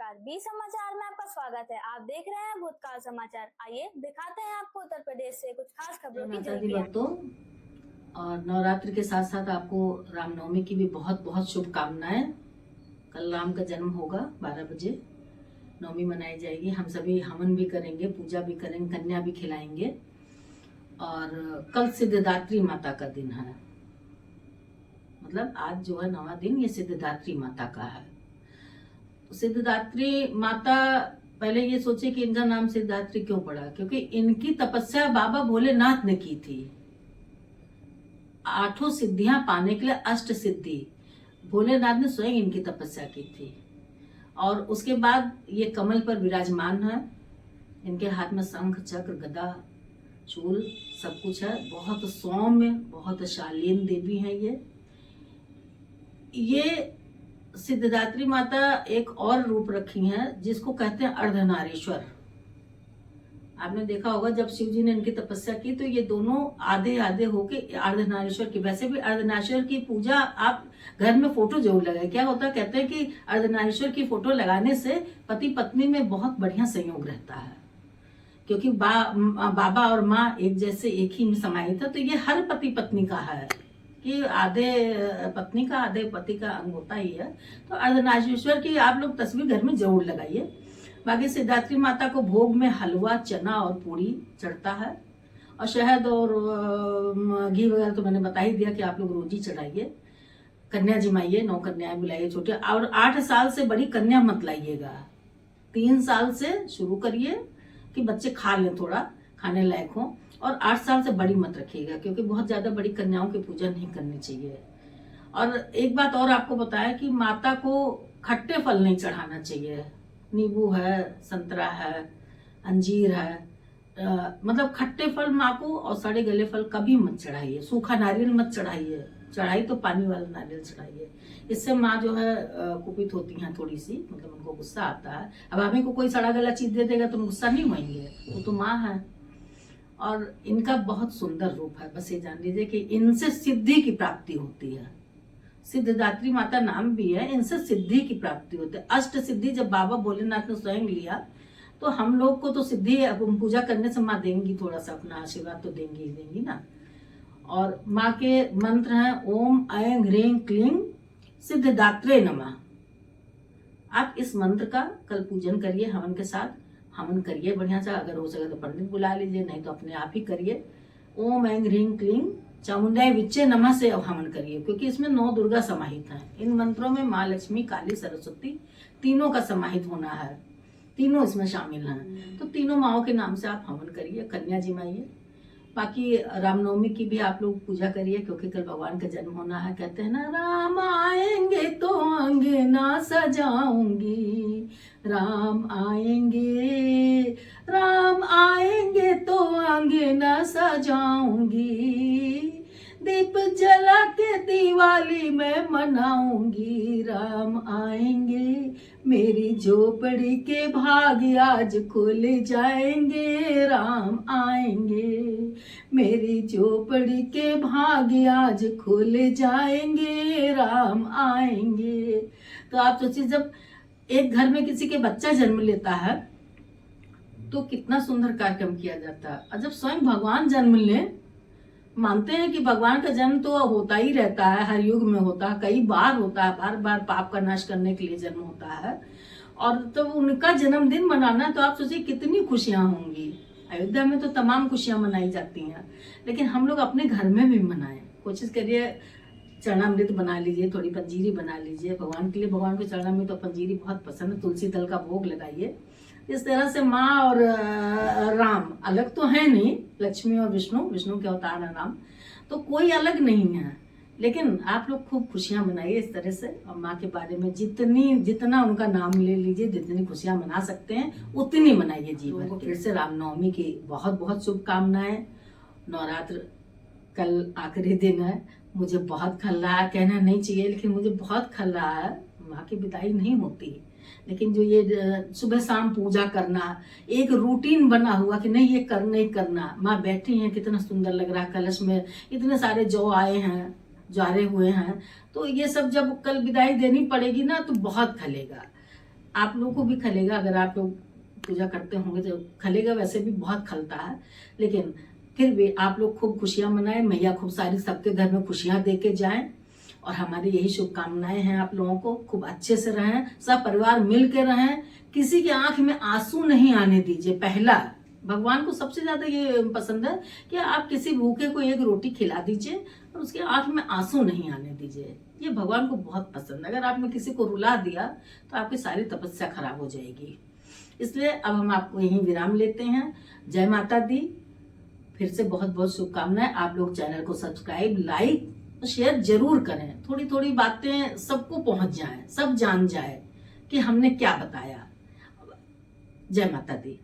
नमस्कार, बी समाचार में आपका स्वागत है। आप देख रहे हैं भूतकाल समाचार। आइए दिखाते हैं आपको उत्तर प्रदेश से कुछ खास खबरों की झलकियां। भक्तों, और नवरात्रि के साथ साथ आपको रामनवमी की भी बहुत बहुत शुभकामनाएं। कल राम का जन्म होगा, 12 बजे नवमी मनाई जाएगी। हम सभी हवन भी करेंगे, पूजा भी करेंगे, कन्या भी खिलाएंगे। और कल सिद्धदात्री माता का दिन है, मतलब आज जो है 9वां दिन ये सिद्धदात्री माता का है। सिद्धदात्री माता, पहले ये सोचे कि इनका नाम सिद्धदात्री क्यों पड़ा, क्योंकि इनकी तपस्या बाबा भोलेनाथ ने की थी। 8 सिद्धियां पाने के लिए अष्ट सिद्धि भोलेनाथ ने स्वयं इनकी तपस्या की थी। और उसके बाद ये कमल पर विराजमान है। इनके हाथ में शंख चक्र गदा चूल सब कुछ है। बहुत सौम्य, बहुत शालीन देवी है ये सिद्धदात्री माता एक और रूप रखी हैं जिसको कहते हैं अर्धनारीश्वर। आपने देखा होगा जब शिव जी ने इनकी तपस्या की तो ये दोनों आधे आधे होके अर्धनारीश्वर की। वैसे भी अर्धनारीश्वर की पूजा आप घर में फोटो जरूर लगाए। क्या होता है, कहते हैं कि अर्धनारीश्वर की फोटो लगाने से पति पत्नी में बहुत बढ़िया संयोग रहता है, क्योंकि बाबा और माँ एक जैसे एक ही में समाहित है। तो ये हर पति पत्नी का है कि आधे पत्नी का आधे पति का अंग होता ही है। तो अर्धनारीश्वर की आप लोग तस्वीर घर में जरूर लगाइए। बाकी सिद्धदात्री माता को भोग में हलवा, चना और पूरी चढ़ता है, और शहद और घी वगैरह तो मैंने बता ही दिया कि आप लोग रोज ही चढ़ाइए। कन्या जिमाइए, 9 कन्याएं बुलाइए छोटे। और 8 साल से बड़ी कन्या मत लाइएगा। 3 साल से शुरू करिए कि बच्चे खा लें, थोड़ा खाने लायक हो। और 8 साल से बड़ी मत रखिएगा, क्योंकि बहुत ज्यादा बड़ी कन्याओं की पूजा नहीं करनी चाहिए। और एक बात और आपको बताया कि माता को खट्टे फल नहीं चढ़ाना चाहिए। नींबू है, संतरा है, अंजीर है, मतलब खट्टे फल माँ को, और सड़े गले फल कभी मत चढ़ाइए। सूखा नारियल मत चढ़ाइए, चढ़ाई तो पानी वाला नारियल चढ़ाइए। इससे माँ जो है कुपित होती हैं थोड़ी सी, मतलब उनको गुस्सा आता है। अब हमें को कोई सड़ा गला चीज दे देगा तो गुस्सा नहीं होंगे, वो तो माँ है। और इनका बहुत सुंदर रूप है। बस ये जान लीजिए कि इनसे सिद्धि की प्राप्ति होती है। सिद्धदात्री माता नाम भी है, इनसे सिद्धि की प्राप्ति होती है। अष्ट सिद्धि जब बाबा भोलेनाथ ने स्वयं लिया तो हम लोग को तो सिद्धि पूजा करने से माँ देंगी, थोड़ा सा अपना आशीर्वाद तो देंगी ही देंगी ना। और माँ के मंत्र हैं ओम ऐं ह्रीं क्लीं सिद्धदात्रे नमः। आप इस मंत्र का कल पूजन करिए, हवन के साथ हवन करिए बढ़िया सा। अगर हो सके तो पंडित बुला लीजिए, नहीं तो अपने आप ही करिए। ओम ऐं ह्रीं क्लीं चामुंडाई विच्चे नमः से हवन करिए, क्योंकि इसमें 9 दुर्गा समाहित हैं। इन मंत्रों में माँ लक्ष्मी, काली, सरस्वती तीनों का समाहित होना है, तीनों इसमें शामिल हैं। तो तीनों माओं के नाम से आप हवन करिए, कन्या जिमाइए। बाकी रामनवमी की भी आप लोग पूजा करिए, क्योंकि कल भगवान का जन्म होना है। कहते हैं ना, राम आएंगे तो अंगना सजाऊंगी, राम आएंगे, राम आएंगे तो अंगना सजाऊंगी, दीप जला के दिवाली में मनाऊंगी, राम आएंगे, मेरी झोपड़ी के भाग आज खुल जाएंगे, राम आएंगे, मेरी झोपड़ी के भाग आज खुल जाएंगे, राम आएंगे। तो आप सोचिए, जब एक घर में किसी के बच्चा जन्म लेता है तो कितना सुंदर कार्यक्रम किया जाता है। और जब स्वयं भगवान जन्म ले, मानते हैं कि भगवान का जन्म तो होता ही रहता है, हर युग में होता है, कई बार होता है, बार बार पाप का नाश करने के लिए जन्म होता है। और तो उनका जन्मदिन मनाना, तो आप सोचिए कितनी खुशियां होंगी। अयोध्या में तो तमाम खुशियां मनाई जाती हैं, लेकिन हम लोग अपने घर में भी मनाएं। कोशिश करिए, चरणामृत बना लीजिए, थोड़ी पंजीरी बना लीजिए भगवान के लिए। भगवान को चरणामृत और पंजीरी बहुत पसंद है। तुलसी दल का भोग लगाइए। इस तरह से माँ और राम अलग तो है नहीं, लक्ष्मी और विष्णु के अवतार है राम, तो कोई अलग नहीं है। लेकिन आप लोग खूब खुशियां मनाइए इस तरह से। और माँ के बारे में जितना उनका नाम ले लीजिए, जितनी खुशियां मना सकते हैं उतनी मनाइए जीवन को। फिर से रामनवमी की बहुत बहुत शुभकामनाएं। नवरात्र कल आखिरी दिन है। मुझे बहुत खल रहा है, कहना नहीं चाहिए लेकिन मुझे बहुत खल रहा है। माँ की विदाई नहीं होती, लेकिन जो ये सुबह शाम पूजा करना, एक रूटीन बना हुआ कि नहीं ये करना ही करना। माँ बैठी हैं, कितना सुंदर लग रहा है। कलश में इतने सारे जौ आए हैं, जारे हुए हैं, तो ये सब जब कल विदाई देनी पड़ेगी ना तो बहुत खलेगा। आप लोगों को भी खलेगा, अगर आप लोग पूजा करते होंगे तो खलेगा, वैसे भी बहुत खलता है, लेकिन फिर भी आप लोग खूब खुशियां मनाएं, मैया खूब सारी सबके घर में खुशियां दे के जाएं। और हमारी यही शुभकामनाएं हैं आप लोगों को, खूब अच्छे से रहें, सब परिवार मिल के रहें, किसी की आंख में आंसू नहीं आने दीजिए। पहला, भगवान को सबसे ज्यादा ये पसंद है कि आप किसी भूखे को एक रोटी खिला दीजिए और उसके आंख में आंसू नहीं आने दीजिए। ये भगवान को बहुत पसंद है। अगर आपने किसी को रुला दिया तो आपकी सारी तपस्या खराब हो जाएगी। इसलिए अब हम आपको यहीं विराम लेते हैं। जय माता दी। फिर से बहुत बहुत शुभकामनाएं। आप लोग चैनल को सब्सक्राइब, लाइक, शेयर जरूर करें। थोड़ी थोड़ी बातें सबको पहुंच जाएं, सब जान जाए कि हमने क्या बताया। जय माता दी।